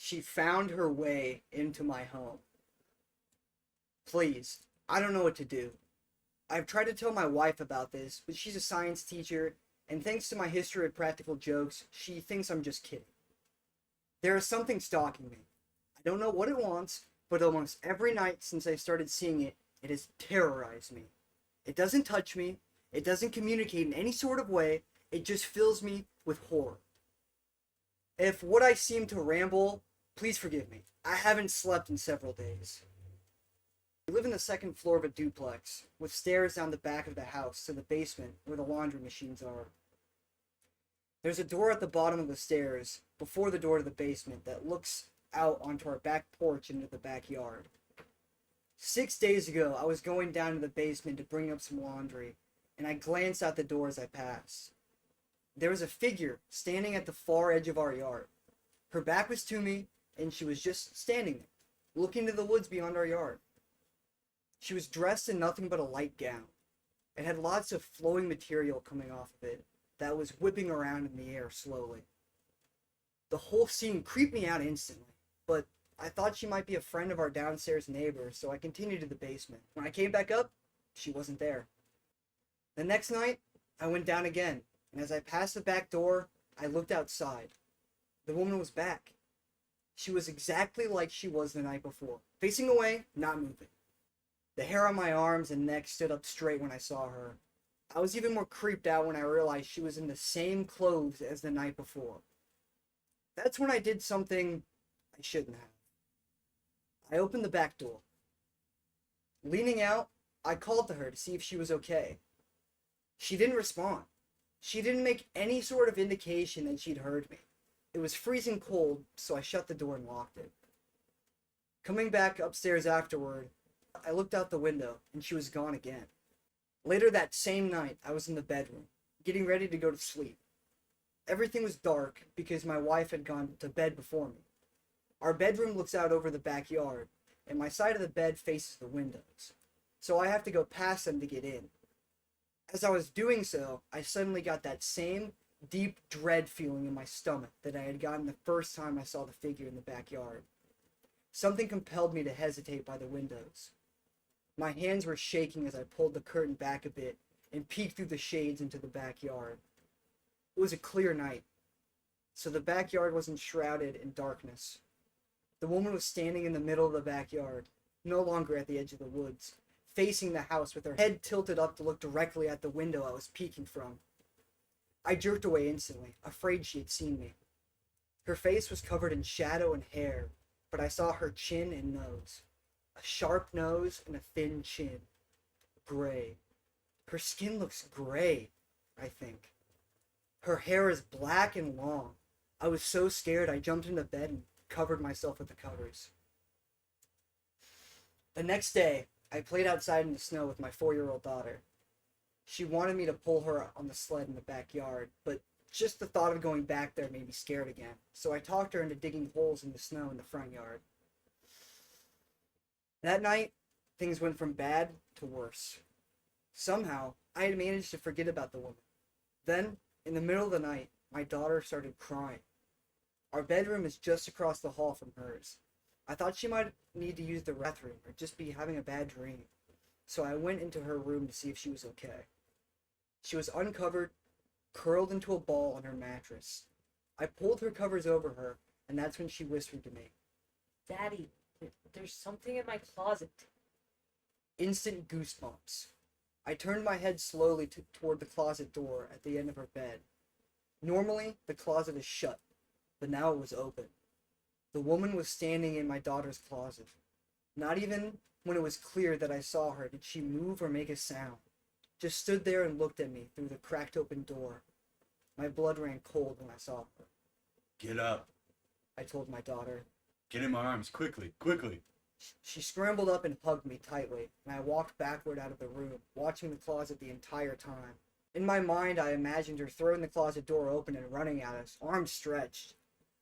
She found her way into my home. Please, I don't know what to do. I've tried to tell my wife about this, but she's a science teacher, and thanks to my history of practical jokes, she thinks I'm just kidding. There is something stalking me. I don't know what it wants, but almost every night since I started seeing it, it has terrorized me. It doesn't touch me, it doesn't communicate in any sort of way, it just fills me with horror. If what I seem to ramble, please forgive me. I haven't slept in several days. We live in the second floor of a duplex, with stairs down the back of the house to the basement where the laundry machines are. There's a door at the bottom of the stairs, before the door to the basement, that looks out onto our back porch into the backyard. 6 days ago, I was going down to the basement to bring up some laundry, and I glanced out the door as I passed. There was a figure standing at the far edge of our yard. Her back was to me, and she was just standing there, looking to the woods beyond our yard. She was dressed in nothing but a light gown. It had lots of flowing material coming off of it that was whipping around in the air slowly. The whole scene creeped me out instantly, but I thought she might be a friend of our downstairs neighbor, so I continued to the basement. When I came back up, she wasn't there. The next night, I went down again, and as I passed the back door, I looked outside. The woman was back. She was exactly like she was the night before, facing away, not moving. The hair on my arms and neck stood up straight when I saw her. I was even more creeped out when I realized she was in the same clothes as the night before. That's when I did something I shouldn't have. I opened the back door. Leaning out, I called to her to see if she was okay. She didn't respond. She didn't make any sort of indication that she'd heard me. It was freezing cold, so I shut the door and locked it. Coming back upstairs afterward, I looked out the window, and she was gone again. Later that same night, I was in the bedroom, getting ready to go to sleep. Everything was dark because my wife had gone to bed before me. Our bedroom looks out over the backyard, and my side of the bed faces the windows, so I have to go past them to get in. As I was doing so, I suddenly got that same deep dread feeling in my stomach that I had gotten the first time I saw the figure in the backyard. Something compelled me to hesitate by the windows. My hands were shaking as I pulled the curtain back a bit and peeked through the shades into the backyard. It was a clear night, so the backyard wasn't shrouded in darkness. The woman was standing in the middle of the backyard, no longer at the edge of the woods, facing the house with her head tilted up to look directly at the window I was peeking from. I jerked away instantly, afraid she had seen me. Her face was covered in shadow and hair, but I saw her chin and nose. A sharp nose and a thin chin. Gray. Her skin looks gray, I think. Her hair is black and long. I was so scared I jumped into bed and covered myself with the covers. The next day, I played outside in the snow with my 4-year-old daughter. She wanted me to pull her on the sled in the backyard, but just the thought of going back there made me scared again, so I talked her into digging holes in the snow in the front yard. That night, things went from bad to worse. Somehow, I had managed to forget about the woman. Then, in the middle of the night, my daughter started crying. Our bedroom is just across the hall from hers. I thought she might need to use the bathroom or just be having a bad dream, so I went into her room to see if she was okay. She was uncovered, curled into a ball on her mattress. I pulled her covers over her, and that's when she whispered to me. Daddy, there's something in my closet. Instant goosebumps. I turned my head slowly toward the closet door at the end of her bed. Normally, the closet is shut, but now it was open. The woman was standing in my daughter's closet. Not even when it was clear that I saw her did she move or make a sound. Just stood there and looked at me through the cracked open door. My blood ran cold when I saw her. Get up. I told my daughter. Get in my arms, quickly, quickly. She scrambled up and hugged me tightly, and I walked backward out of the room, watching the closet the entire time. In my mind, I imagined her throwing the closet door open and running at us, arms stretched.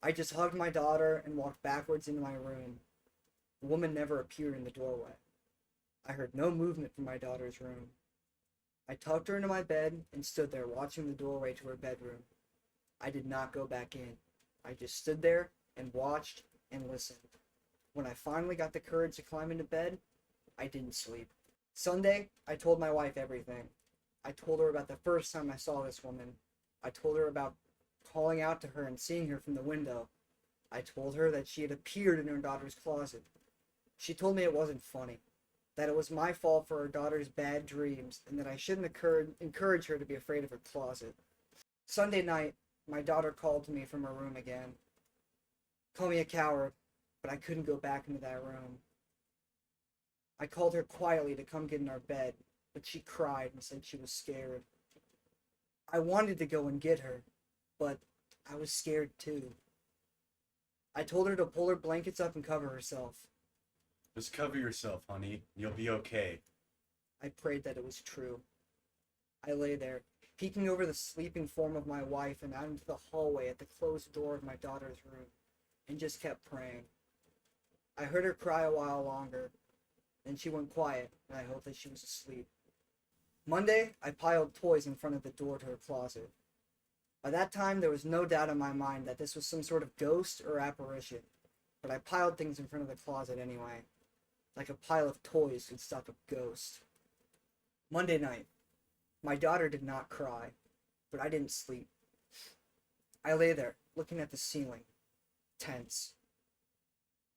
I just hugged my daughter and walked backwards into my room. The woman never appeared in the doorway. I heard no movement from my daughter's room. I tucked her into my bed and stood there watching the doorway to her bedroom. I did not go back in. I just stood there and watched and listened. When I finally got the courage to climb into bed, I didn't sleep. Sunday, I told my wife everything. I told her about the first time I saw this woman. I told her about calling out to her and seeing her from the window. I told her that she had appeared in her daughter's closet. She told me it wasn't funny, that it was my fault for her daughter's bad dreams, and that I shouldn't encourage her to be afraid of her closet. Sunday night, my daughter called to me from her room again. Called me a coward, but I couldn't go back into that room. I called her quietly to come get in our bed, but she cried and said she was scared. I wanted to go and get her, but I was scared too. I told her to pull her blankets up and cover herself. Just cover yourself, honey. You'll be okay. I prayed that it was true. I lay there, peeking over the sleeping form of my wife and out into the hallway at the closed door of my daughter's room, and just kept praying. I heard her cry a while longer, then she went quiet, and I hoped that she was asleep. Monday, I piled toys in front of the door to her closet. By that time, there was no doubt in my mind that this was some sort of ghost or apparition, but I piled things in front of the closet anyway. Like a pile of toys could stop a ghost. Monday night, my daughter did not cry, but I didn't sleep. I lay there, looking at the ceiling, tense.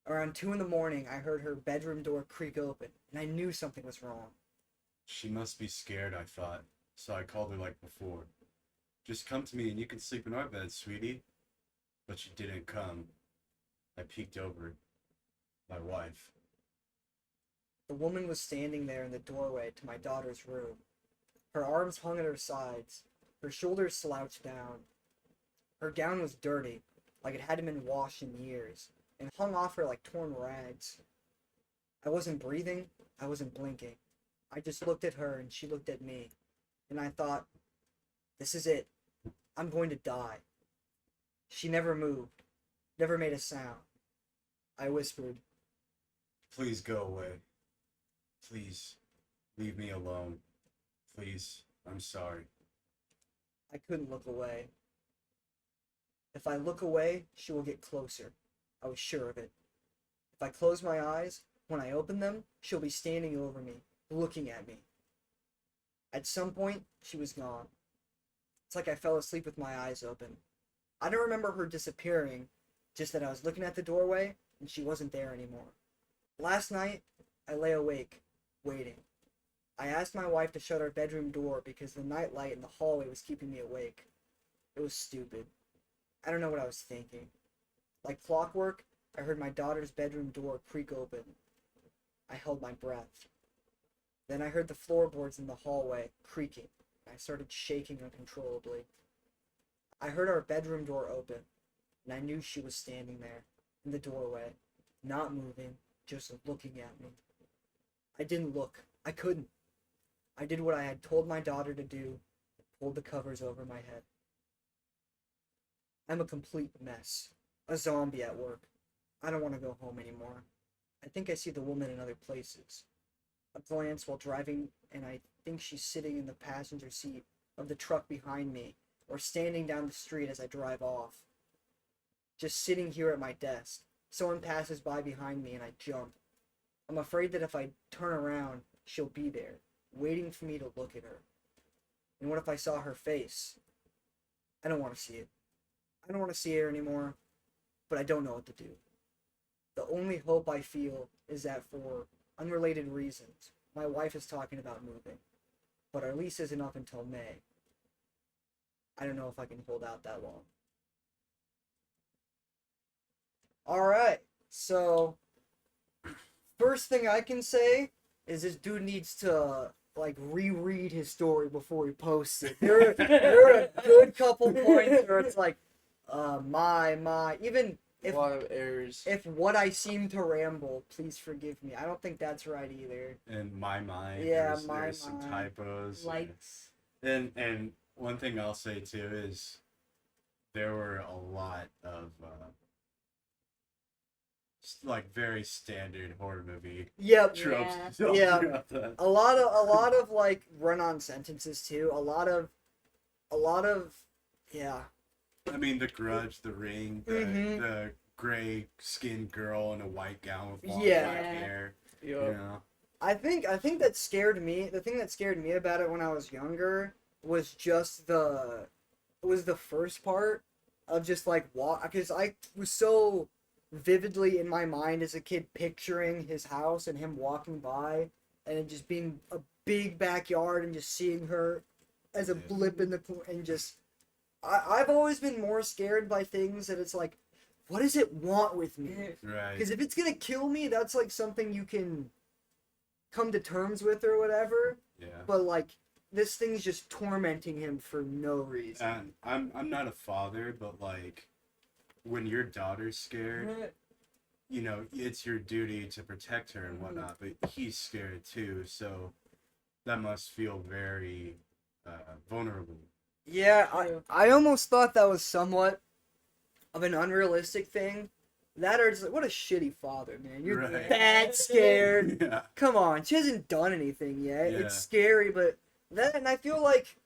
Around 2 a.m, I heard her bedroom door creak open, and I knew something was wrong. She must be scared, I thought, so I called her like before. Just come to me and you can sleep in our bed, sweetie. But she didn't come. I peeked over. My wife. The woman was standing there in the doorway to my daughter's room. Her arms hung at her sides, her shoulders slouched down. Her gown was dirty, like it hadn't been washed in years, and hung off her like torn rags. I wasn't breathing, I wasn't blinking. I just looked at her and she looked at me, and I thought, this is it. I'm going to die. She never moved, never made a sound. I whispered, Please go away. Please, leave me alone. Please, I'm sorry. I couldn't look away. If I look away, she will get closer. I was sure of it. If I close my eyes, when I open them, she'll be standing over me, looking at me. At some point, she was gone. It's like I fell asleep with my eyes open. I don't remember her disappearing, just that I was looking at the doorway and she wasn't there anymore. Last night, I lay awake, waiting. I asked my wife to shut our bedroom door because the nightlight in the hallway was keeping me awake. It was stupid. I don't know what I was thinking. Like clockwork, I heard my daughter's bedroom door creak open. I held my breath. Then I heard the floorboards in the hallway creaking. I started shaking uncontrollably. I heard our bedroom door open, and I knew she was standing there, in the doorway, not moving, just looking at me. I didn't look. I couldn't. I did what I had told my daughter to do, and pulled the covers over my head. I'm a complete mess. A zombie at work. I don't want to go home anymore. I think I see the woman in other places. A glance while driving, and I think she's sitting in the passenger seat of the truck behind me, or standing down the street as I drive off. Just sitting here at my desk. Someone passes by behind me and I jump. I'm afraid that if I turn around, she'll be there, waiting for me to look at her. And what if I saw her face? I don't want to see it. I don't want to see her anymore, but I don't know what to do. The only hope I feel is that for unrelated reasons, my wife is talking about moving, but our lease isn't up until May. I don't know if I can hold out that long. Alright, so first thing I can say is this dude needs to like reread his story before he posts it. There are a good couple points where it's like, even A lot of errors. if what I seem to ramble, please forgive me. I don't think that's right either. In my mind, Yeah, there's some mind. typos. Lights. And one thing I'll say too is there were a lot of like very standard horror movie Yep. tropes. Yeah. throughout that. A lot of like run-on sentences too. A lot of yeah. I mean, The Grudge, The Ring, Mhm. the gray skinned girl in a white gown with long Yeah. black hair. You Yup. know? I think that scared me. The thing that scared me about it when I was younger was just the first part of just like because I was so vividly in my mind as a kid picturing his house and him walking by and it just being a big backyard and just seeing her as a Yeah. blip in the and just I've always been more scared by things that it's like, what does it want with me? Right. Because if it's gonna kill me, that's like something you can come to terms with or whatever. Yeah. But like this thing's just tormenting him for no reason. And I'm not a father, but like when your daughter's scared, you know, it's your duty to protect her and whatnot, but he's scared too, so that must feel very vulnerable. Yeah, True. I almost thought that was somewhat of an unrealistic thing. That or just like, what a shitty father, man. You're Right. that scared. Yeah. Come on, she hasn't done anything yet. Yeah. It's scary, but that, and I feel like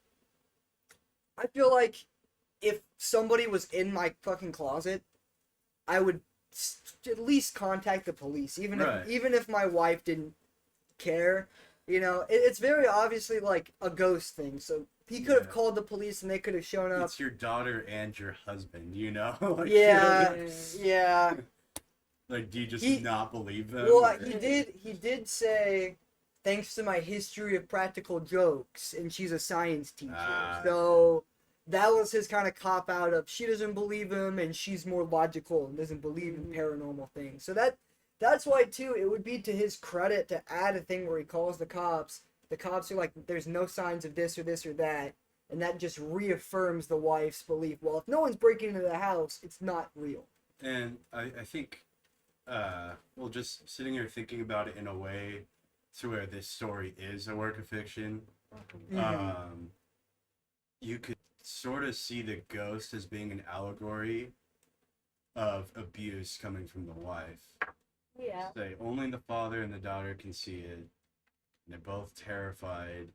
if somebody was in my fucking closet, I would at least contact the police, Right. even if my wife didn't care. You know, it's very obviously like a ghost thing. So he could have Yeah. called the police and they could have shown up. It's your daughter and your husband, you know? Like, Yeah, yeah. Like, do you just He- not believe them? Well, or- he did say, thanks to my history of practical jokes, and she's a science teacher. Ah. So that was his kind of cop out of she doesn't believe him and she's more logical and doesn't believe in paranormal things. So that's why too it would be to his credit to add a thing where he calls the cops. The cops are like, there's no signs of this or this or that, and that just reaffirms the wife's belief. Well, if no one's breaking into the house, it's not real. And I think, well, just sitting here thinking about it in a way to where this story is a work of fiction, you could sort of see the ghost as being an allegory of abuse coming from the wife. Yeah. Say only the father and the daughter can see it, and they're both terrified,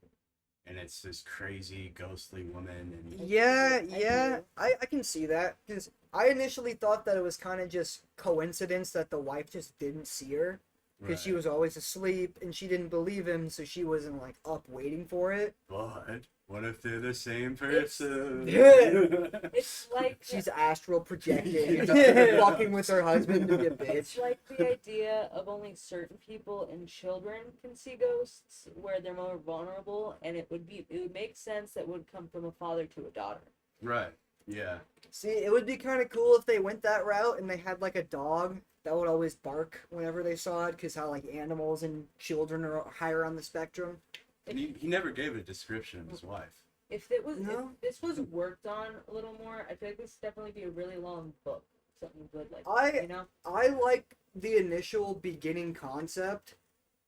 and it's this crazy ghostly woman, and Yeah, I yeah, do. I can see that because I initially thought that it was kind of just coincidence that the wife just didn't see her because she Right. was always asleep and she didn't believe him, so she wasn't like up waiting for it. But what if they're the same person? It's like She's astral projecting, fucking with her husband to be a it's bitch. like the idea of only certain people and children can see ghosts, where they're more vulnerable, and it would make sense that would come from a father to a daughter. Right. Yeah. See, it would be kind of cool if they went that route and they had like a dog that would always bark whenever they saw it, because how like animals and children are higher on the spectrum. And he never gave a description of his wife. If No. this was worked on a little more, I feel like this would definitely be a really long book. Something good like that, you know? I like the initial beginning concept.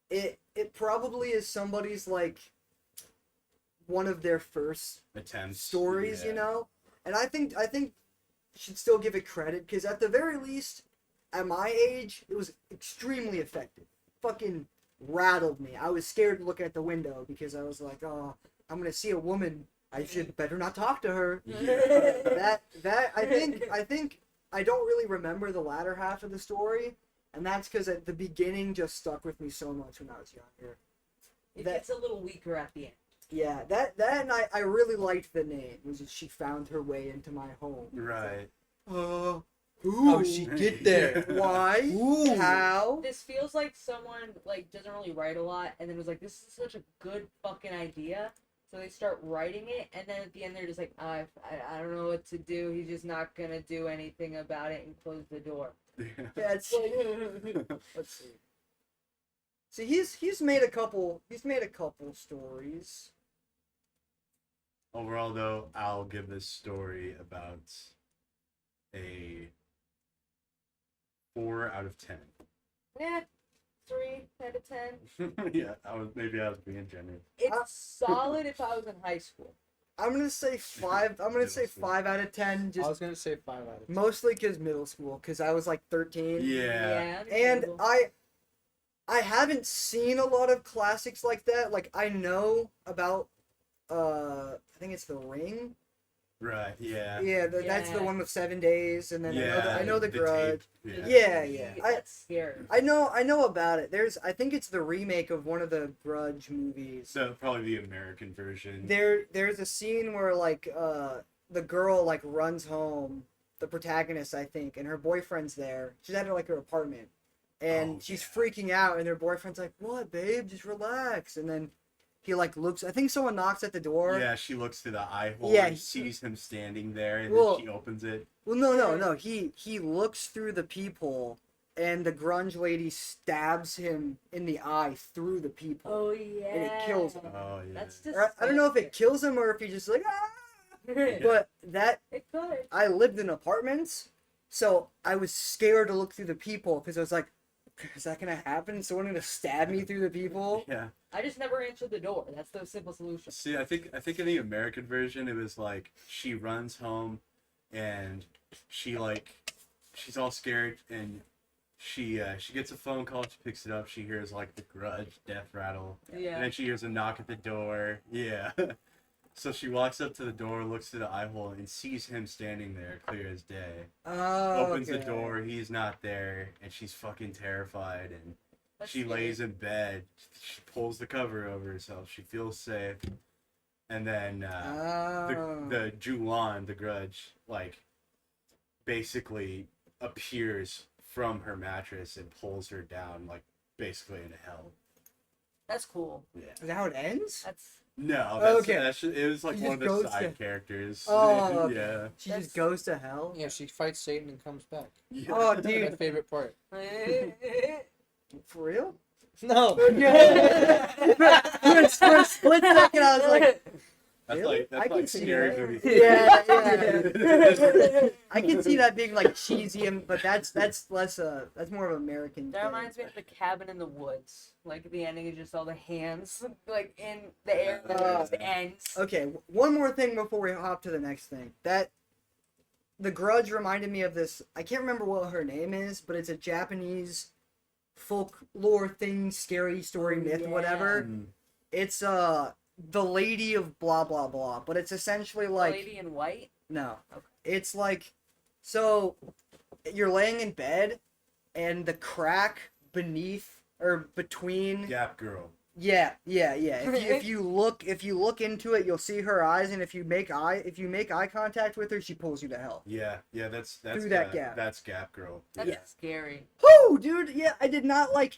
It probably is somebody's like one of their first Attempts. stories, yeah. you know? And I think you should still give it credit because at the very least, at my age, it was extremely effective. Fucking rattled me. I was scared to look at the window because I was like, oh, I'm gonna see a woman. I should better not talk to her. Yeah. That I think I don't really remember the latter half of the story, and that's because at the beginning just stuck with me so much when I was younger. It That- gets a little weaker at the end. Yeah, that and I really liked the name. Was that she found her way into my home. Right. How'd How'd she get there? Why? Ooh. How? This feels like someone like doesn't really write a lot, and then was like, "This is such a good fucking idea." So they start writing it, and then at the end they're just like, I don't know what to do. He's just not gonna do anything about it and close the door. That's let's see. See, he's made a couple stories. Overall, though, I'll give this story about a 4 out of 10. Yeah, 3 out of 10. Yeah, I was being generous. It's solid if I was in high school. I'm gonna say 5. I'm gonna say Middle school. 5 out of 10. I Just was gonna say 5 out of 10. mostly because middle school, because I was like 13. Yeah. And understandable. I haven't seen a lot of classics like that. Like I know about I think it's The Ring, Right. Yeah. Yeah, that's the Yeah. one with 7 days, and then Yeah. I know the tape. Grudge. Yeah. Yeah. That's scary. I know about it. I think it's the remake of one of the Grudge movies. So probably the American version. There's a scene where like the girl like runs home, the protagonist I think, and her boyfriend's there. She's at like her apartment, and Oh, she's yeah. freaking out, and her boyfriend's like, "What, babe? Just relax." And then he like looks. I think someone knocks at the door. Yeah, she looks through the eye hole Yeah, and sees him standing there, and Well- then she opens it. Well, no. He looks through the peephole, and the grunge lady stabs him in the eye through the peephole. Oh yeah. And it kills him. Oh yeah. That's just. Or I don't know if it kills him or if he just like ah. But that It could. I lived in apartments, so I was scared to look through the peephole because I was like, is that gonna happen? Is someone gonna stab me through the peephole? Yeah. I just never answered the door. That's the simple solution. See, I think in the American version, it was like she runs home, and she's all scared, and she gets a phone call. She picks it up. She hears like the Grudge death rattle, Yeah. and then she hears a knock at the door. Yeah. So she walks up to the door, looks through the eye hole, and sees him standing there, clear as day. Oh, Opens the okay. door, he's not there, and she's fucking terrified, and That's she scary. lays in bed. She pulls the cover over herself. She feels safe, and then Oh. the Julan, the Grudge, like basically appears from her mattress and pulls her down, like basically into hell. That's cool. Yeah. Is that how it ends? That's No, Okay. it was like She one of just the goes side to- characters. Oh, okay. Yeah. She That's- just goes to hell. Yeah, she fights Satan and comes back. Oh, My dude, favorite part. for real? No. for a split second, I was like, That's Really? like I that's can like see scary that. movie. Yeah. I can see that being like cheesy, but that's less that's more of an American. That thing. reminds me of the cabin in the woods. Like the ending is just all the hands like in the air and then it just ends. Okay, one more thing before we hop to the next thing. That the Grudge reminded me of this. I can't remember what her name is, but it's a Japanese folklore thing, scary story, myth, Yeah. whatever. Mm. It's the Lady of blah blah blah, but it's essentially like Lady in white. no. Okay. It's like so you're laying in bed and the crack beneath or between Gap Girl. yeah. If you look into it, you'll see her eyes, and if you make eye contact with her, she pulls you to hell. Yeah, that's Through that gap. That's Gap Girl. That's Yeah. scary. Whoo, dude, yeah, I did not like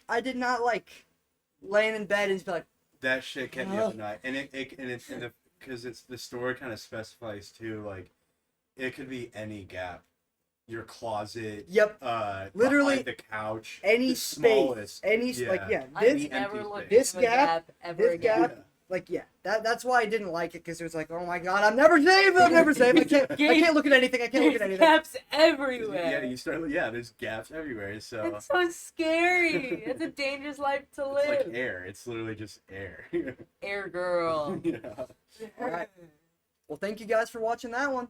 laying in bed and just be like, That shit kept me up at night, and because it's the story kind of specifies too, like it could be any gap, your closet, yep, literally behind the couch, any the space, smallest, like yeah, I've this The never empty looked space. into a gap ever this again. gap, like yeah, that's why I didn't like it because it was like, oh my god, I'm never safe, I can't look at anything, I can't look at There's anything. gaps Yeah, everywhere. you start. Yeah, there's gaps everywhere. So It's so scary. It's a dangerous life to it's live. like air. It's literally just air. Air girl. Yeah. Alright. Well, thank you guys for watching that one.